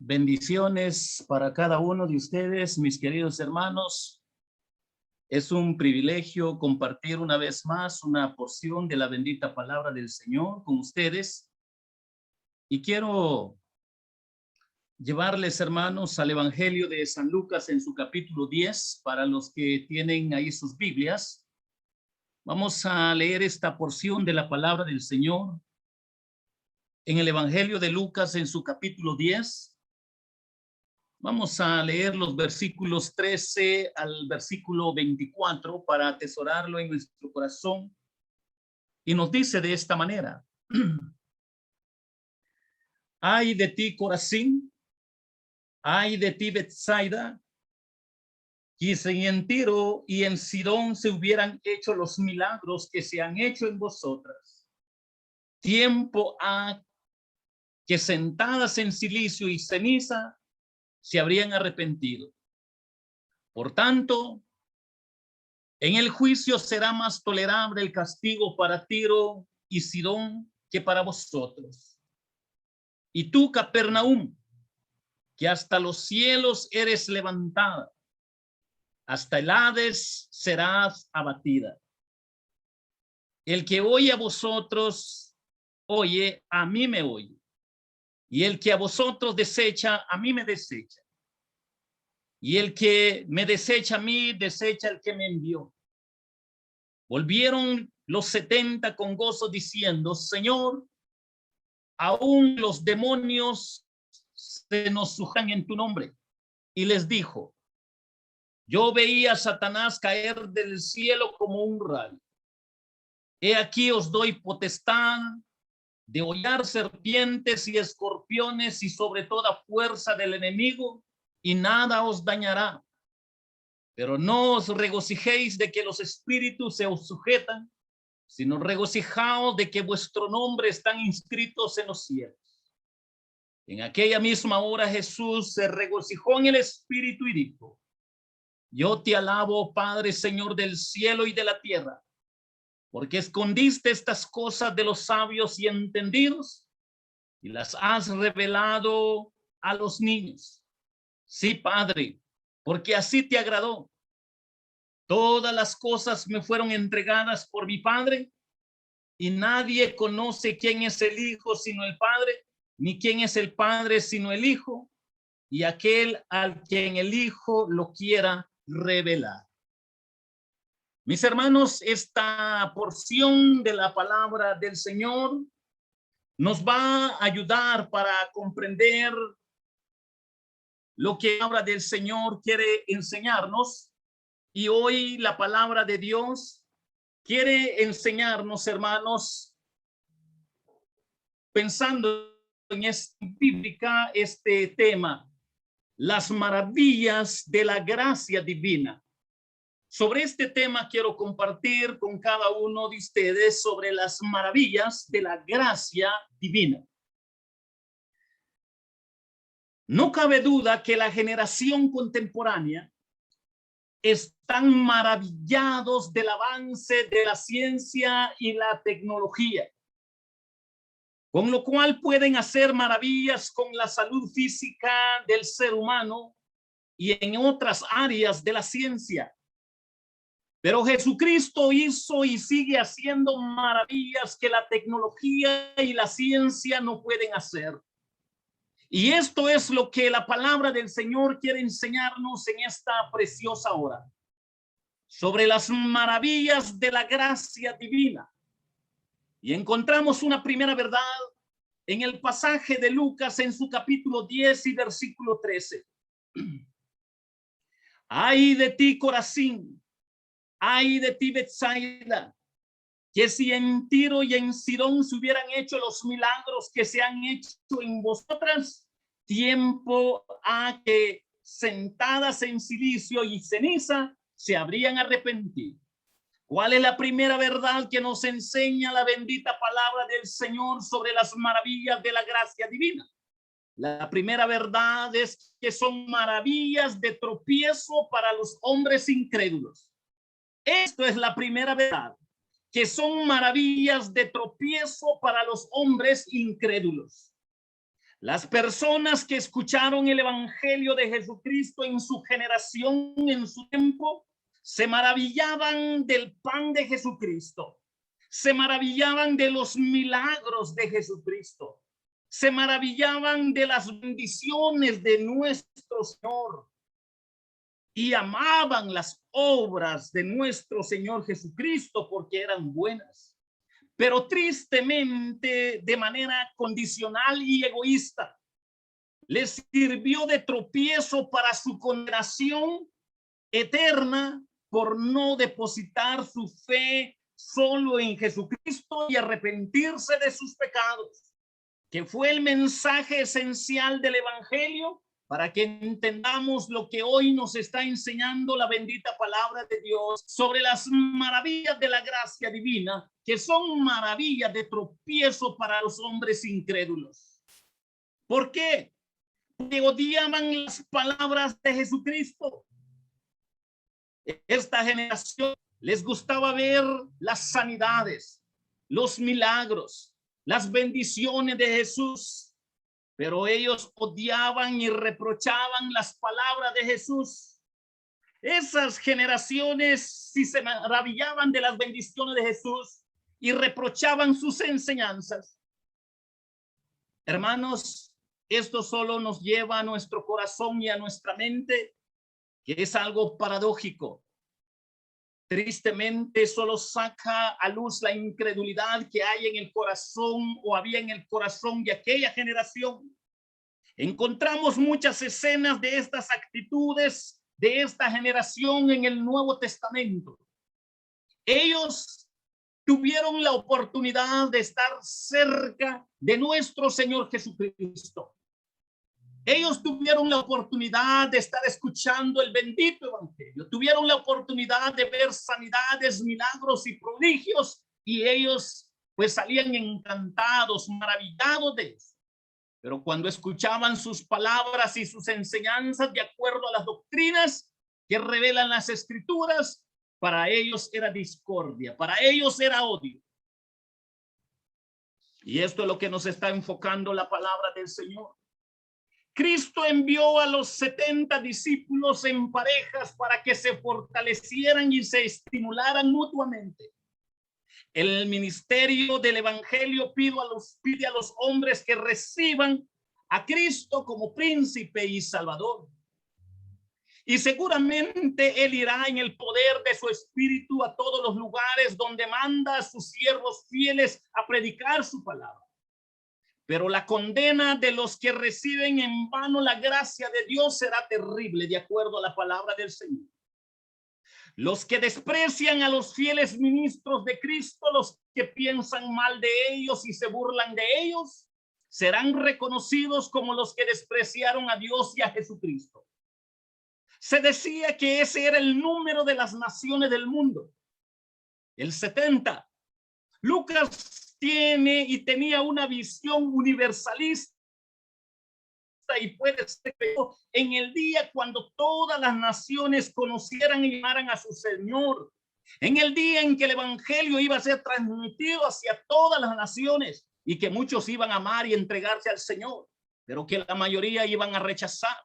Bendiciones para cada uno de ustedes, mis queridos hermanos. Es un privilegio compartir una vez más una porción de la bendita palabra del Señor con ustedes. Y quiero llevarles, hermanos, al Evangelio de San Lucas en su capítulo 10, para los que tienen ahí sus Biblias. Vamos a leer esta porción de la palabra del Señor en el Evangelio de Lucas en su capítulo 10. Vamos a leer los versículos 13 al versículo 24 para atesorarlo en nuestro corazón. Y nos dice de esta manera: ay de ti, Corazín, ay de ti, Betsaida, y si en Tiro y en Sidón se hubieran hecho los milagros que se han hecho en vosotras, tiempo ha que sentadas en silicio y ceniza se habrían arrepentido. Por tanto, en el juicio será más tolerable el castigo para Tiro y Sidón que para vosotros. Y tú, Capernaum, que hasta los cielos eres levantada, hasta el Hades serás abatida. El que oye a vosotros, oye, a mí me oye. Y el que a vosotros desecha, a mí me desecha. Y el que me desecha a mí, desecha al que me envió. Volvieron los 70 con gozo diciendo: Señor, aún los demonios se nos sujetan en tu nombre. Y les dijo: yo veía a Satanás caer del cielo como un rayo. He aquí os doy potestad de hollar serpientes y escorpiones y sobre toda fuerza del enemigo, y nada os dañará. Pero no os regocijéis de que los espíritus se os sujetan, sino regocijaos de que vuestro nombre están inscritos en los cielos. En aquella misma hora Jesús se regocijó en el espíritu y dijo: yo te alabo, Padre, Señor del cielo y de la tierra, porque escondiste estas cosas de los sabios y entendidos y las has revelado a los niños. Sí, Padre, porque así te agradó. Todas las cosas me fueron entregadas por mi Padre, y nadie conoce quién es el Hijo sino el Padre, ni quién es el Padre sino el Hijo, y aquel al quien el Hijo lo quiera revelar. Mis hermanos, esta porción de la palabra del Señor nos va a ayudar para comprender lo que la palabra del Señor quiere enseñarnos. Y hoy la palabra de Dios quiere enseñarnos, hermanos, pensando en esta bíblica, este tema: las maravillas de la gracia divina. Sobre este tema quiero compartir con cada uno de ustedes sobre las maravillas de la gracia divina. No cabe duda que la generación contemporánea están maravillados del avance de la ciencia y la tecnología, con lo cual pueden hacer maravillas con la salud física del ser humano y en otras áreas de la ciencia. Pero Jesucristo hizo y sigue haciendo maravillas que la tecnología y la ciencia no pueden hacer. Y esto es lo que la palabra del Señor quiere enseñarnos en esta preciosa hora, sobre las maravillas de la gracia divina. Y encontramos una primera verdad en el pasaje de Lucas en su capítulo 10 y versículo 13. Ay de ti, Corazín, ay de ti, Betsaida, que si en Tiro y en Sidón se hubieran hecho los milagros que se han hecho en vosotras, tiempo ha que sentadas en silicio y ceniza se habrían arrepentido. ¿Cuál es la primera verdad que nos enseña la bendita palabra del Señor sobre las maravillas de la gracia divina? La primera verdad es que son maravillas de tropiezo para los hombres incrédulos. Esto es la primera verdad, que son maravillas de tropiezo para los hombres incrédulos. Las personas que escucharon el evangelio de Jesucristo en su generación, en su tiempo, se maravillaban del pan de Jesucristo, se maravillaban de los milagros de Jesucristo, se maravillaban de las bendiciones de nuestro Señor y amaban las obras de nuestro Señor Jesucristo porque eran buenas. Pero tristemente, de manera condicional y egoísta, les sirvió de tropiezo para su condenación eterna por no depositar su fe solo en Jesucristo y arrepentirse de sus pecados, que fue el mensaje esencial del evangelio para que entendamos lo que hoy nos está enseñando la bendita palabra de Dios sobre las maravillas de la gracia divina, que son maravillas de tropiezo para los hombres incrédulos. ¿Por qué? Porque odiaban las palabras de Jesucristo. Esta generación les gustaba ver las sanidades, los milagros, las bendiciones de Jesús, pero ellos odiaban y reprochaban las palabras de Jesús. Esas generaciones sí se maravillaban de las bendiciones de Jesús y reprochaban sus enseñanzas. Hermanos, esto solo nos lleva a nuestro corazón y a nuestra mente, que es algo paradójico. Tristemente solo saca a luz la incredulidad que hay en el corazón o había en el corazón de aquella generación. Encontramos muchas escenas de estas actitudes de esta generación en el Nuevo Testamento. Ellos tuvieron la oportunidad de estar cerca de nuestro Señor Jesucristo. Ellos tuvieron la oportunidad de estar escuchando el bendito evangelio. Tuvieron la oportunidad de ver sanidades, milagros y prodigios, y ellos pues salían encantados, maravillados de eso. Pero cuando escuchaban sus palabras y sus enseñanzas de acuerdo a las doctrinas que revelan las escrituras, para ellos era discordia, para ellos era odio. Y esto es lo que nos está enfocando la palabra del Señor. Cristo envió a los 70 discípulos en parejas para que se fortalecieran y se estimularan mutuamente. El ministerio del evangelio pide a los hombres que reciban a Cristo como príncipe y salvador. Y seguramente Él irá en el poder de su espíritu a todos los lugares donde manda a sus siervos fieles a predicar su palabra. Pero la condena de los que reciben en vano la gracia de Dios será terrible, de acuerdo a la palabra del Señor. Los que desprecian a los fieles ministros de Cristo, los que piensan mal de ellos y se burlan de ellos, serán reconocidos como los que despreciaron a Dios y a Jesucristo. Se decía que ese era el número de las naciones del mundo, el 70. Lucas tiene y tenía una visión universalista y puede ser en el día cuando todas las naciones conocieran y llamaran a su Señor, en el día en que el evangelio iba a ser transmitido hacia todas las naciones y que muchos iban a amar y entregarse al Señor, pero que la mayoría iban a rechazar.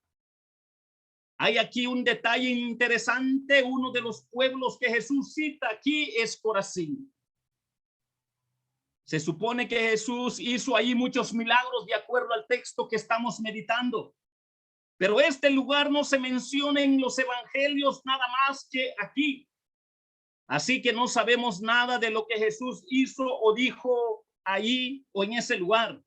Hay aquí un detalle interesante. Uno de los pueblos que Jesús cita aquí es Corazín. Se supone que Jesús hizo ahí muchos milagros de acuerdo al texto que estamos meditando. Pero este lugar no se menciona en los evangelios nada más que aquí. Así que no sabemos nada de lo que Jesús hizo o dijo ahí o en ese lugar.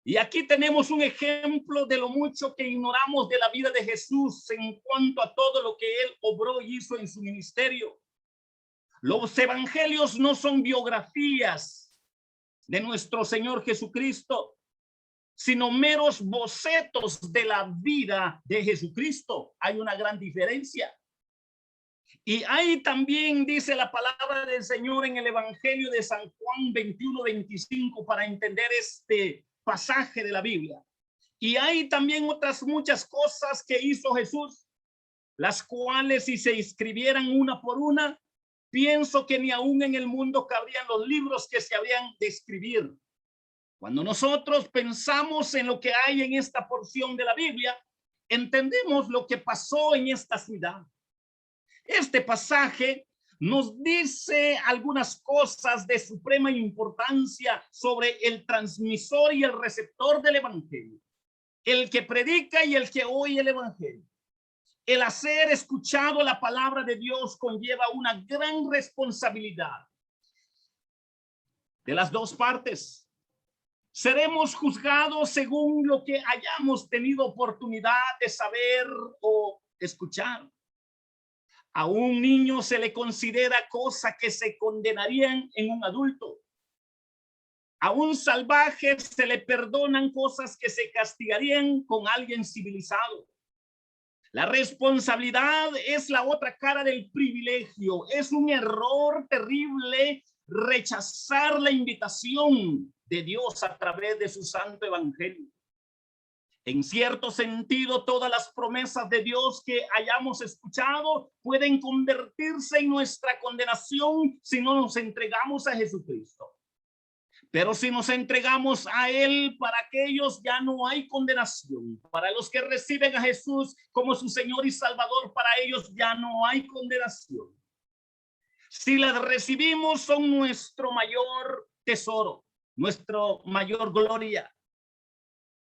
Y aquí tenemos un ejemplo de lo mucho que ignoramos de la vida de Jesús en cuanto a todo lo que Él obró y hizo en su ministerio. Los evangelios no son biografías de nuestro Señor Jesucristo, sino meros bocetos de la vida de Jesucristo. Hay una gran diferencia. Y ahí también dice la palabra del Señor en el Evangelio de San Juan 21-25 para entender este pasaje de la Biblia. Y hay también otras muchas cosas que hizo Jesús, las cuales si se escribieran una por una, pienso que ni aún en el mundo cabrían los libros que se habrían de escribir. Cuando nosotros pensamos en lo que hay en esta porción de la Biblia, entendemos lo que pasó en esta ciudad. Este pasaje nos dice algunas cosas de suprema importancia sobre el transmisor y el receptor del evangelio, el que predica y el que oye el evangelio. El hacer escuchado la palabra de Dios conlleva una gran responsabilidad de las dos partes. Seremos juzgados según lo que hayamos tenido oportunidad de saber o escuchar. A un niño se le considera cosa que se condenarían en un adulto. A un salvaje se le perdonan cosas que se castigarían con alguien civilizado. La responsabilidad es la otra cara del privilegio. Es un error terrible rechazar la invitación de Dios a través de su santo evangelio. En cierto sentido, todas las promesas de Dios que hayamos escuchado pueden convertirse en nuestra condenación si no nos entregamos a Jesucristo. Pero si nos entregamos a Él, para aquellos ya no hay condenación. Para los que reciben a Jesús como su Señor y Salvador, para ellos ya no hay condenación. Si las recibimos, son nuestro mayor tesoro, nuestra mayor gloria.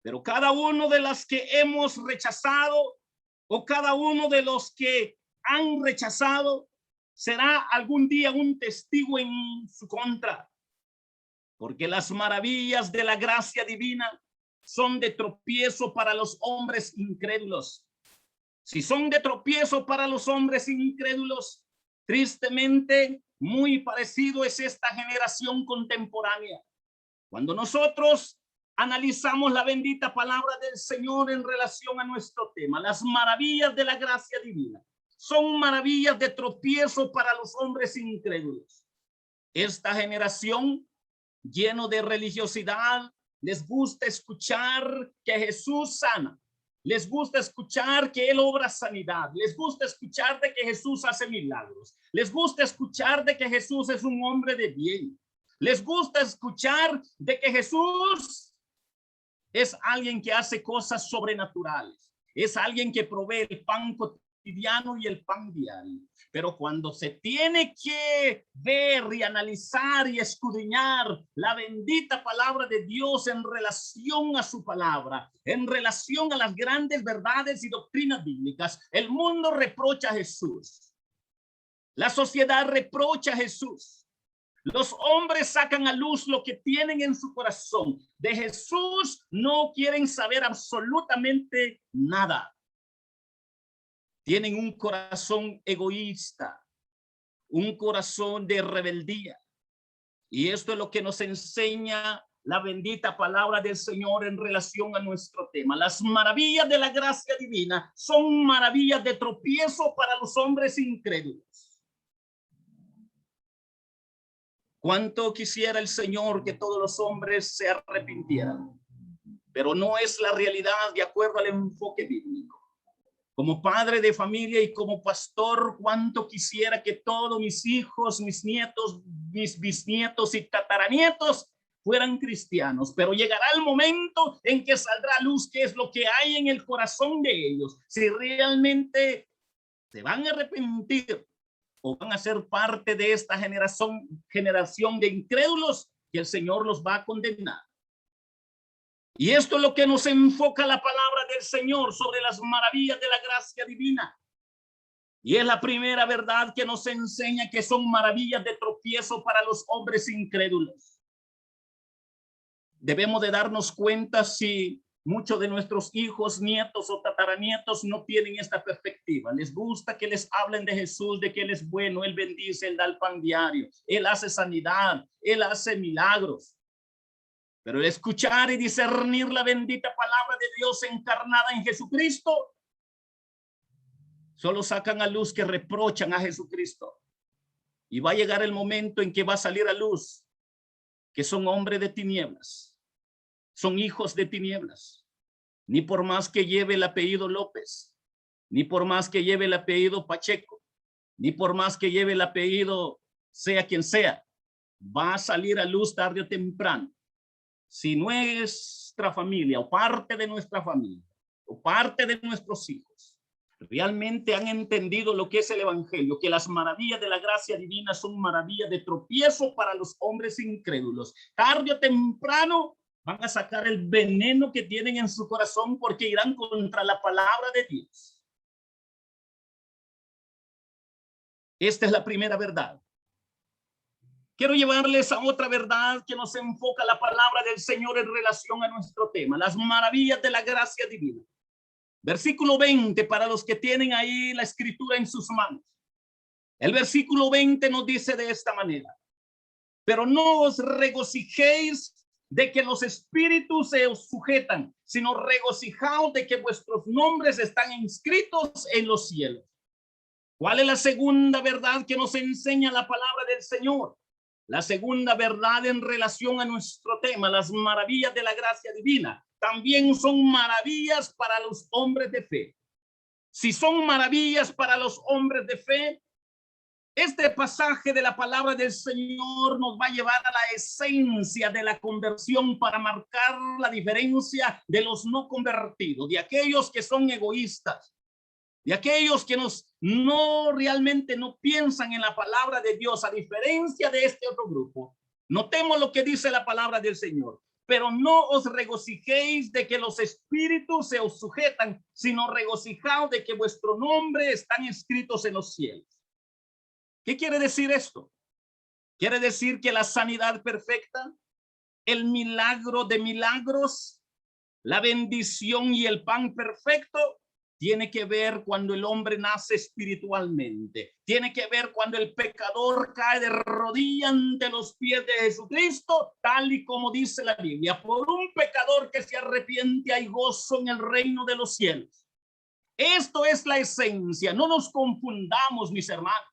Pero cada uno de las que hemos rechazado o cada uno de los que han rechazado será algún día un testigo en su contra. Porque las maravillas de la gracia divina son de tropiezo para los hombres incrédulos. Si son de tropiezo para los hombres incrédulos, tristemente muy parecido es esta generación contemporánea. Cuando nosotros analizamos la bendita palabra del Señor en relación a nuestro tema, las maravillas de la gracia divina son maravillas de tropiezo para los hombres incrédulos. Esta generación lleno de religiosidad, les gusta escuchar que Jesús sana, les gusta escuchar que Él obra sanidad, les gusta escuchar de que Jesús hace milagros, les gusta escuchar de que Jesús es un hombre de bien, les gusta escuchar de que Jesús es alguien que hace cosas sobrenaturales, es alguien que provee el pan cotidiano y el pan diario. Pero cuando se tiene que ver y analizar y escudriñar la bendita palabra de Dios en relación a su palabra, en relación a las grandes verdades y doctrinas bíblicas, el mundo reprocha a Jesús. La sociedad reprocha a Jesús. Los hombres sacan a luz lo que tienen en su corazón. De Jesús no quieren saber absolutamente nada. Tienen un corazón egoísta, un corazón de rebeldía. Y esto es lo que nos enseña la bendita palabra del Señor en relación a nuestro tema. Las maravillas de la gracia divina son maravillas de tropiezo para los hombres incrédulos. Cuánto quisiera el Señor que todos los hombres se arrepintieran, pero no es la realidad de acuerdo al enfoque bíblico. Como padre de familia y como pastor, cuánto quisiera que todos mis hijos, mis nietos, mis bisnietos y tataranietos fueran cristianos, pero llegará el momento en que saldrá a luz qué es lo que hay en el corazón de ellos, si realmente se van a arrepentir o van a ser parte de esta generación de incrédulos que el Señor los va a condenar. Y esto es lo que nos enfoca la palabra del Señor sobre las maravillas de la gracia divina. Y es la primera verdad que nos enseña que son maravillas de tropiezo para los hombres incrédulos. Debemos de darnos cuenta si muchos de nuestros hijos, nietos o tataranietos no tienen esta perspectiva. Les gusta que les hablen de Jesús, de que Él es bueno, Él bendice, Él da el pan diario, Él hace sanidad, Él hace milagros. Pero el escuchar y discernir la bendita palabra de Dios encarnada en Jesucristo, solo sacan a luz que reprochan a Jesucristo. Y va a llegar el momento en que va a salir a luz que son hombres de tinieblas, son hijos de tinieblas. Ni por más que lleve el apellido López, ni por más que lleve el apellido Pacheco, ni por más que lleve el apellido sea quien sea, va a salir a luz tarde o temprano. si nuestra familia o parte de nuestra familia o parte de nuestros hijos realmente han entendido lo que es el evangelio, que las maravillas de la gracia divina son maravillas de tropiezo para los hombres incrédulos, tarde o temprano van a sacar el veneno que tienen en su corazón porque irán contra la palabra de Dios. Esta es la primera verdad. Quiero llevarles a otra verdad que nos enfoca la palabra del Señor en relación a nuestro tema, las maravillas de la gracia divina. Versículo 20, para los que tienen ahí la escritura en sus manos. El versículo 20 nos dice de esta manera: pero no os regocijéis de que los espíritus se os sujetan, sino regocijaos de que vuestros nombres están inscritos en los cielos. ¿Cuál es la segunda verdad que nos enseña la palabra del Señor? La segunda verdad en relación a nuestro tema, las maravillas de la gracia divina, también son maravillas para los hombres de fe. Si son maravillas para los hombres de fe, este pasaje de la palabra del Señor nos va a llevar a la esencia de la conversión para marcar la diferencia de los no convertidos, de aquellos que son egoístas, de aquellos que no realmente no piensan en la palabra de Dios, a diferencia de este otro grupo. Notemos lo que dice la palabra del Señor. Pero no os regocijéis de que los espíritus se os sujetan, sino regocijaos de que vuestro nombre están escritos en los cielos. ¿Qué quiere decir esto? Quiere decir que la sanidad perfecta, el milagro de milagros, la bendición y el pan perfecto tiene que ver cuando el hombre nace espiritualmente. Tiene que ver cuando el pecador cae de rodillas ante los pies de Jesucristo, tal y como dice la Biblia. Por un pecador que se arrepiente hay gozo en el reino de los cielos. Esto es la esencia. No nos confundamos, mis hermanos.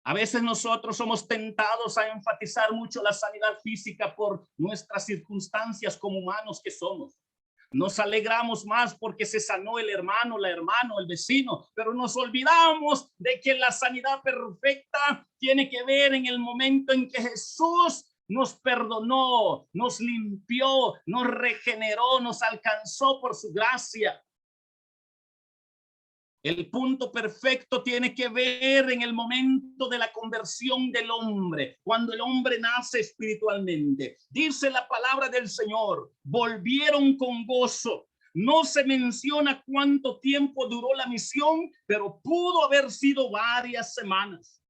A veces nosotros somos tentados a enfatizar mucho la sanidad física por nuestras circunstancias como humanos que somos. Nos alegramos más porque se sanó el hermano, la hermana, el vecino, pero nos olvidamos de que la sanidad perfecta tiene que ver en el momento en que Jesús nos perdonó, nos limpió, nos regeneró, nos alcanzó por su gracia. El punto perfecto tiene que ver en el momento de la conversión del hombre, cuando el hombre nace espiritualmente. Dice la palabra del Señor, volvieron con gozo. No se menciona cuánto tiempo duró la misión, pero pudo haber sido varias semanas.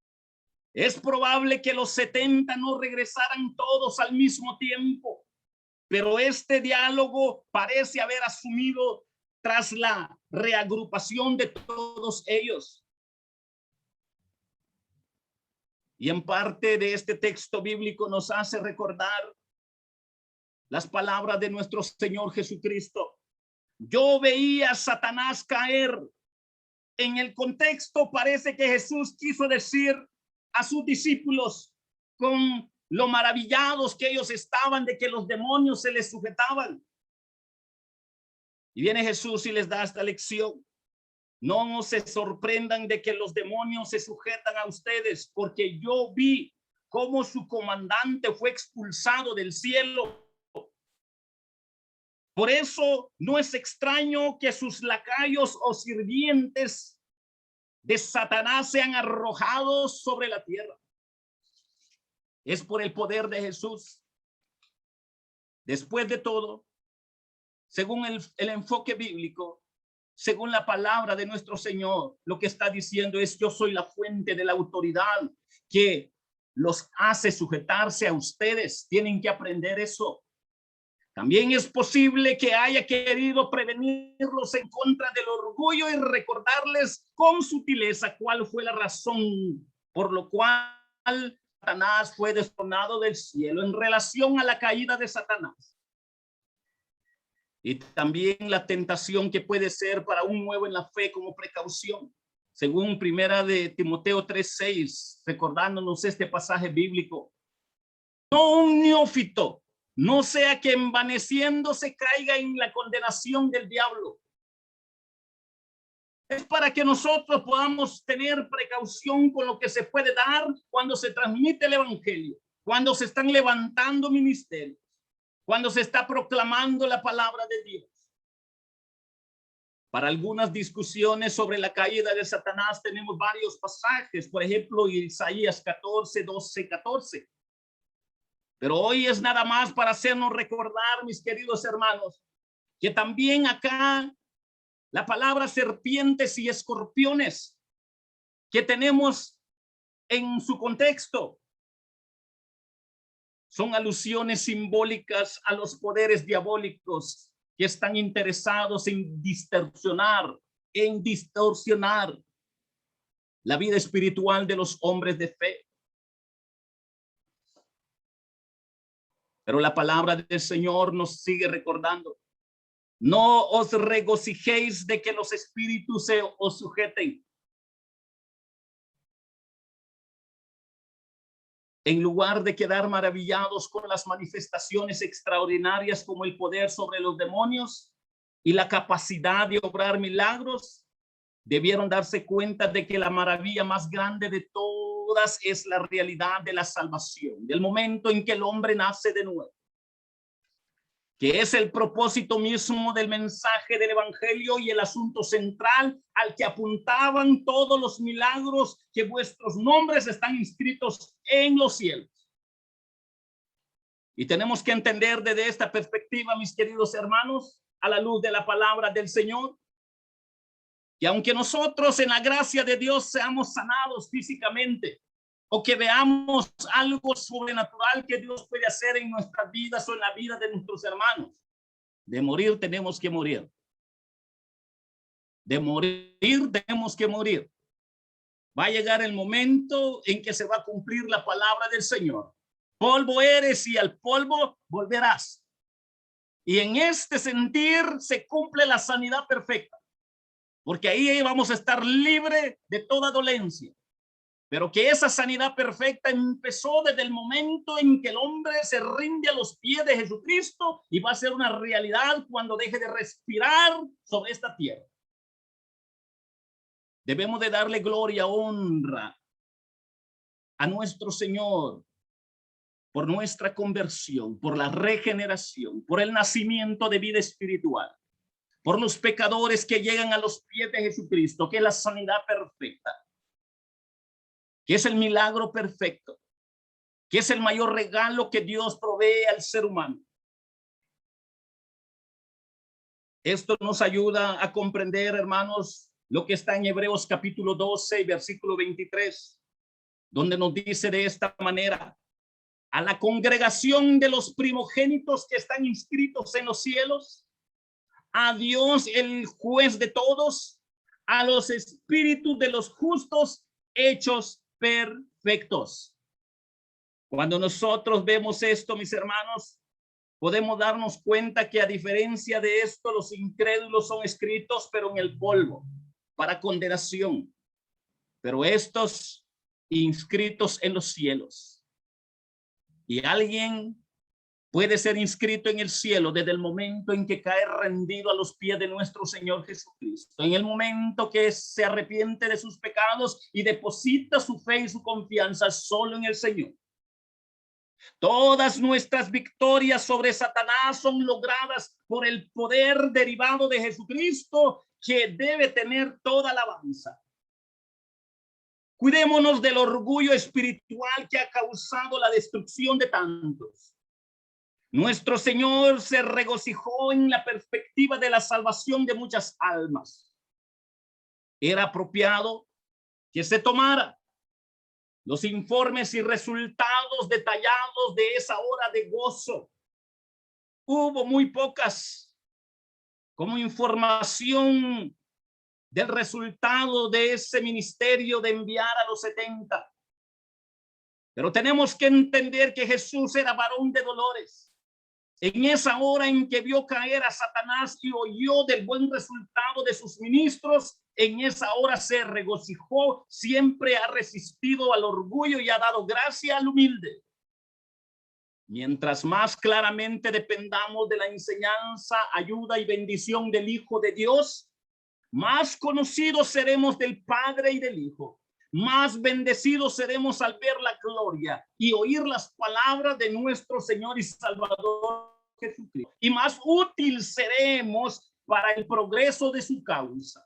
Es probable que los 70 no regresaran todos al mismo tiempo, pero este diálogo parece haber asumido tras la reagrupación de todos ellos. Y en parte de este texto bíblico nos hace recordar las palabras de nuestro Señor Jesucristo. Yo veía a Satanás caer. En el contexto parece que Jesús quiso decir a sus discípulos, con lo maravillados que ellos estaban de que los demonios se les sujetaban. Y viene Jesús y les da esta lección. No se sorprendan de que los demonios se sujetan a ustedes, porque yo vi cómo su comandante fue expulsado del cielo. Por eso no es extraño que sus lacayos o sirvientes de Satanás sean arrojados sobre la tierra. Es por el poder de Jesús. Después de todo, según el enfoque bíblico, según la palabra de nuestro Señor, lo que está diciendo es: yo soy la fuente de la autoridad que los hace sujetarse a ustedes. Tienen que aprender eso. También es posible que haya querido prevenirlos en contra del orgullo y recordarles con sutileza cuál fue la razón por lo cual Satanás fue destronado del cielo en relación a la caída de Satanás. Y también la tentación que puede ser para un nuevo en la fe como precaución. Según primera de Timoteo 3:6, recordándonos este pasaje bíblico. No un neófito, no sea que envaneciéndose caiga en la condenación del diablo. Es para que nosotros podamos tener precaución con lo que se puede dar cuando se transmite el evangelio, cuando se están levantando ministerios. cuando se está proclamando la palabra de Dios. Para algunas discusiones sobre la caída de Satanás tenemos varios pasajes, por ejemplo, Isaías 14, 12, 14. Pero hoy es nada más para hacernos recordar, mis queridos hermanos, que también acá la palabra serpientes y escorpiones que tenemos en su contexto son alusiones simbólicas a los poderes diabólicos que están interesados en distorsionar la vida espiritual de los hombres de fe. Pero la palabra del Señor nos sigue recordando: no os regocijéis de que los espíritus os sujeten. En lugar de quedar maravillados con las manifestaciones extraordinarias como el poder sobre los demonios y la capacidad de obrar milagros, debieron darse cuenta de que la maravilla más grande de todas es la realidad de la salvación, del momento en que el hombre nace de nuevo, que es el propósito mismo del mensaje del evangelio y el asunto central al que apuntaban todos los milagros, que vuestros nombres están inscritos en los cielos. Y tenemos que entender desde esta perspectiva, mis queridos hermanos, a la luz de la palabra del Señor, que aunque nosotros en la gracia de Dios seamos sanados físicamente, o que veamos algo sobrenatural que Dios puede hacer en nuestras vidas o en la vida de nuestros hermanos, de morir tenemos que morir. De morir tenemos que morir. Va a llegar el momento en que se va a cumplir la palabra del Señor. Polvo eres y al polvo volverás. Y en este sentir se cumple la sanidad perfecta, porque ahí vamos a estar libre de toda dolencia. Pero que esa sanidad perfecta empezó desde el momento en que el hombre se rinde a los pies de Jesucristo, y va a ser una realidad cuando deje de respirar sobre esta tierra. Debemos de darle gloria, honra a nuestro Señor por nuestra conversión, por la regeneración, por el nacimiento de vida espiritual, por los pecadores que llegan a los pies de Jesucristo, que es la sanidad perfecta, que es el milagro perfecto, que es el mayor regalo que Dios provee al ser humano. Esto nos ayuda a comprender, hermanos, lo que está en Hebreos capítulo 12, versículo 23, donde nos dice de esta manera: a la congregación de los primogénitos que están inscritos en los cielos, a Dios el juez de todos, a los espíritus de los justos hechos perfectos. Cuando nosotros vemos esto, mis hermanos, podemos darnos cuenta que a diferencia de esto, los incrédulos son escritos, pero en el polvo, para condenación, pero estos inscritos en los cielos. Y alguien puede ser inscrito en el cielo desde el momento en que cae rendido a los pies de nuestro Señor Jesucristo, en el momento que se arrepiente de sus pecados y deposita su fe y su confianza solo en el Señor. Todas nuestras victorias sobre Satanás son logradas por el poder derivado de Jesucristo, que debe tener toda alabanza. Cuidémonos del orgullo espiritual que ha causado la destrucción de tantos. Nuestro Señor se regocijó en la perspectiva de la salvación de muchas almas. Era apropiado que se tomara los informes y resultados detallados de esa hora de gozo. Hubo muy pocas como información del resultado de ese ministerio de enviar a los 70. Pero tenemos que entender que Jesús era varón de dolores. En esa hora en que vio caer a Satanás y oyó del buen resultado de sus ministros, en esa hora se regocijó. Siempre ha resistido al orgullo y ha dado gracia al humilde. Mientras más claramente dependamos de la enseñanza, ayuda y bendición del Hijo de Dios, más conocidos seremos del Padre y del Hijo. Más bendecidos seremos al ver la gloria y oír las palabras de nuestro Señor y Salvador Jesucristo y más útil seremos para el progreso de su causa.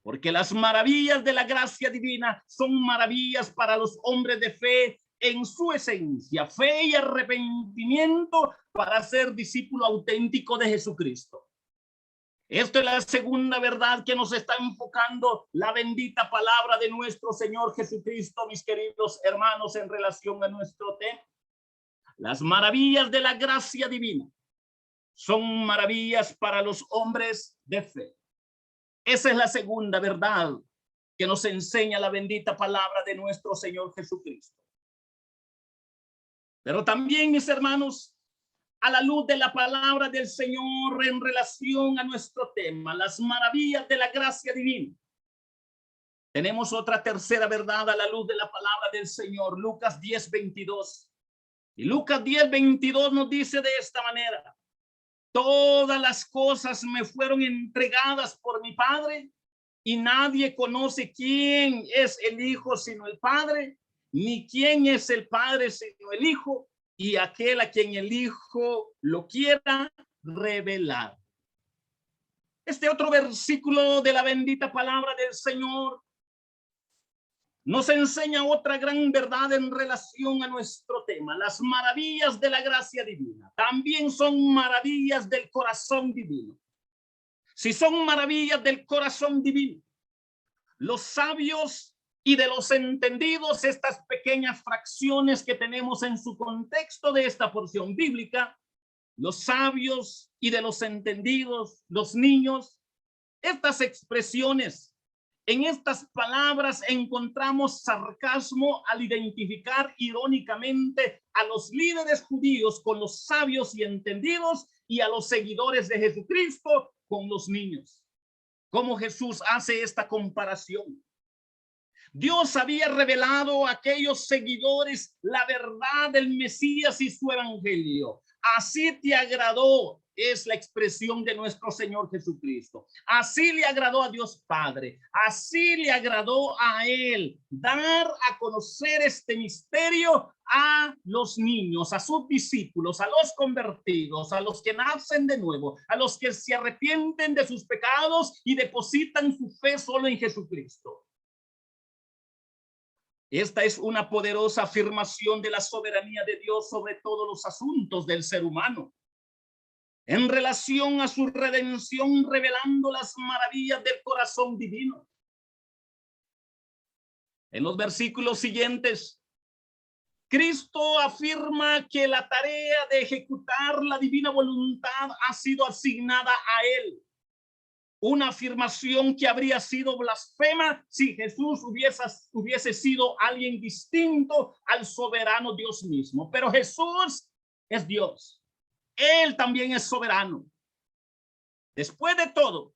Porque las maravillas de la gracia divina son maravillas para los hombres de fe en su esencia, fe y arrepentimiento para ser discípulo auténtico de Jesucristo. Esto es la segunda verdad que nos está enfocando la bendita palabra de nuestro Señor Jesucristo, mis queridos hermanos, en relación a nuestro tema. Las maravillas de la gracia divina son maravillas para los hombres de fe. Esa es la segunda verdad que nos enseña la bendita palabra de nuestro Señor Jesucristo. Pero también, mis hermanos, a la luz de la palabra del Señor en relación a nuestro tema, las maravillas de la gracia divina, tenemos otra tercera verdad a la luz de la palabra del Señor, Lucas 10:22. Y Lucas 10:22 nos dice de esta manera: todas las cosas me fueron entregadas por mi Padre, y nadie conoce quién es el Hijo sino el Padre, ni quién es el Padre sino el Hijo, y aquel a quien el Hijo lo quiera revelar. Este otro versículo de la bendita palabra del Señor nos enseña otra gran verdad en relación a nuestro tema. Las maravillas de la gracia divina también son maravillas del corazón divino. Si son maravillas del corazón divino, los sabios y de los entendidos, estas pequeñas fracciones que tenemos en su contexto de esta porción bíblica, los sabios y de los entendidos, los niños, estas expresiones, en estas palabras encontramos sarcasmo al identificar irónicamente a los líderes judíos con los sabios y entendidos y a los seguidores de Jesucristo con los niños. ¿Cómo Jesús hace esta comparación? Dios había revelado a aquellos seguidores la verdad del Mesías y su evangelio. Así te agradó, es la expresión de nuestro Señor Jesucristo. Así le agradó a Dios Padre, así le agradó a Él dar a conocer este misterio a los niños, a sus discípulos, a los convertidos, a los que nacen de nuevo, a los que se arrepienten de sus pecados y depositan su fe solo en Jesucristo. Esta es una poderosa afirmación de la soberanía de Dios sobre todos los asuntos del ser humano, en relación a su redención, revelando las maravillas del corazón divino. En los versículos siguientes, Cristo afirma que la tarea de ejecutar la divina voluntad ha sido asignada a Él. Una afirmación que habría sido blasfema si Jesús hubiese sido alguien distinto al soberano Dios mismo. Pero Jesús es Dios. Él también es soberano. Después de todo,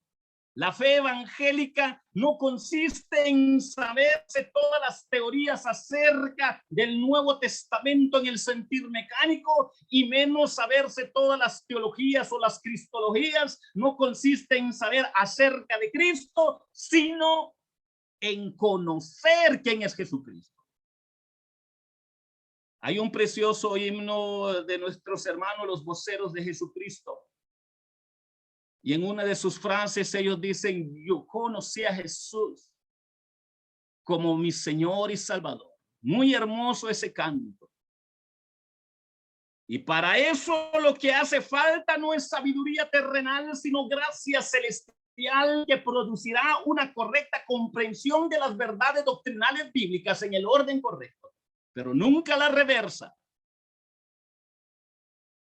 la fe evangélica no consiste en saberse todas las teorías acerca del Nuevo Testamento en el sentir mecánico, y menos saberse todas las teologías o las cristologías. No consiste en saber acerca de Cristo, sino en conocer quién es Jesucristo. Hay un precioso himno de nuestros hermanos, los voceros de Jesucristo. Y en una de sus frases ellos dicen: yo conocí a Jesús como mi Señor y Salvador. Muy hermoso ese canto. Y para eso lo que hace falta no es sabiduría terrenal, sino gracia celestial que producirá una correcta comprensión de las verdades doctrinales bíblicas en el orden correcto, pero nunca la reversa.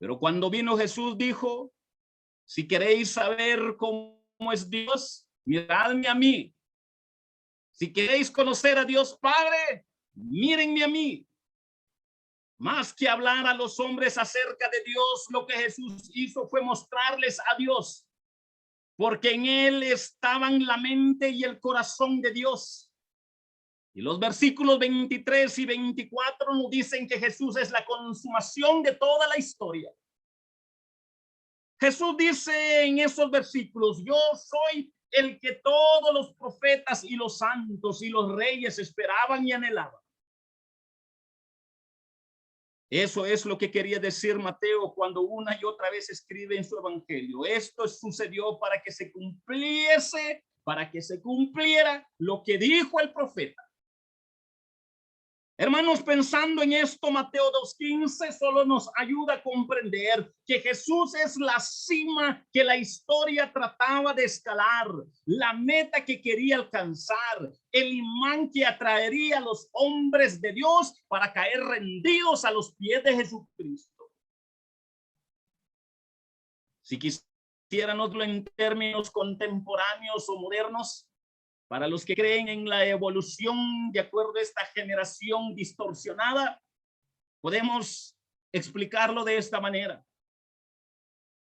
Pero cuando vino Jesús dijo: si queréis saber cómo es Dios, miradme a mí. Si queréis conocer a Dios Padre, mírenme a mí. Más que hablar a los hombres acerca de Dios, lo que Jesús hizo fue mostrarles a Dios, porque en Él estaban la mente y el corazón de Dios. Y los versículos 23 y 24 nos dicen que Jesús es la consumación de toda la historia. Jesús dice en esos versículos: yo soy el que todos los profetas y los santos y los reyes esperaban y anhelaban. Eso es lo que quería decir Mateo cuando una y otra vez escribe en su evangelio. Esto sucedió para que se cumpliera lo que dijo el profeta. Hermanos, pensando en esto, Mateo 2:15 solo nos ayuda a comprender que Jesús es la cima que la historia trataba de escalar, la meta que quería alcanzar, el imán que atraería a los hombres de Dios para caer rendidos a los pies de Jesucristo. Si quisiéramos en términos contemporáneos o modernos, para los que creen en la evolución de acuerdo a esta generación distorsionada, podemos explicarlo de esta manera.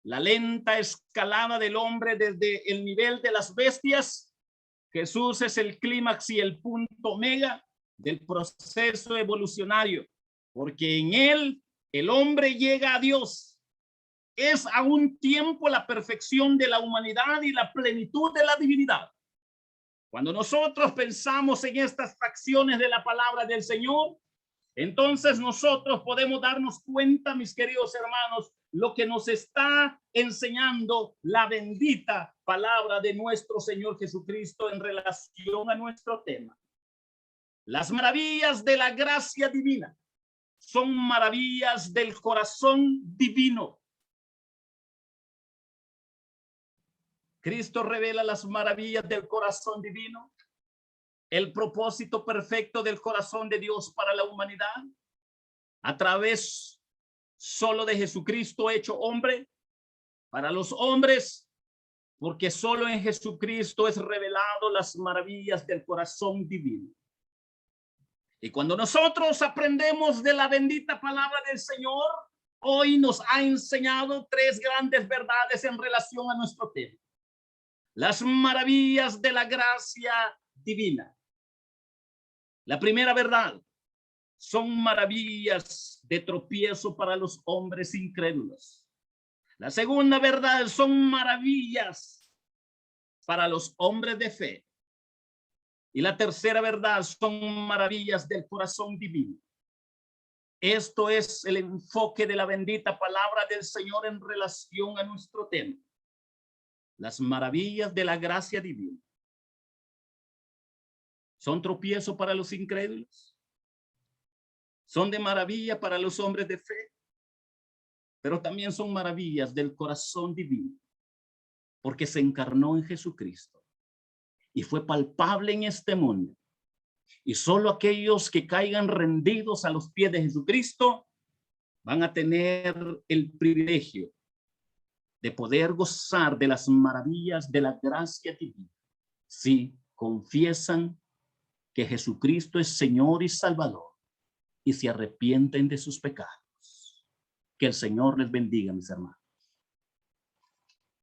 La lenta escalada del hombre desde el nivel de las bestias. Jesús es el clímax y el punto mega del proceso evolucionario, porque en él el hombre llega a Dios. Es a un tiempo la perfección de la humanidad y la plenitud de la divinidad. Cuando nosotros pensamos en estas fracciones de la palabra del Señor, entonces nosotros podemos darnos cuenta, mis queridos hermanos, lo que nos está enseñando la bendita palabra de nuestro Señor Jesucristo en relación a nuestro tema. Las maravillas de la gracia divina son maravillas del corazón divino. Cristo revela las maravillas del corazón divino, el propósito perfecto del corazón de Dios para la humanidad, a través solo de Jesucristo hecho hombre, para los hombres, porque solo en Jesucristo es revelado las maravillas del corazón divino. Y cuando nosotros aprendemos de la bendita palabra del Señor, hoy nos ha enseñado tres grandes verdades en relación a nuestro tema. Las maravillas de la gracia divina. La primera verdad, son maravillas de tropiezo para los hombres incrédulos. La segunda verdad, son maravillas para los hombres de fe. Y la tercera verdad, son maravillas del corazón divino. Esto es el enfoque de la bendita palabra del Señor en relación a nuestro tema. Las maravillas de la gracia divina. ¿Son tropiezo para los incrédulos? ¿Son de maravilla para los hombres de fe? Pero también son maravillas del corazón divino, porque se encarnó en Jesucristo y fue palpable en este mundo. Y solo aquellos que caigan rendidos a los pies de Jesucristo van a tener el privilegio de poder gozar de las maravillas de la gracia divina, si confiesan que Jesucristo es Señor y Salvador y se arrepienten de sus pecados. Que el Señor les bendiga, mis hermanos.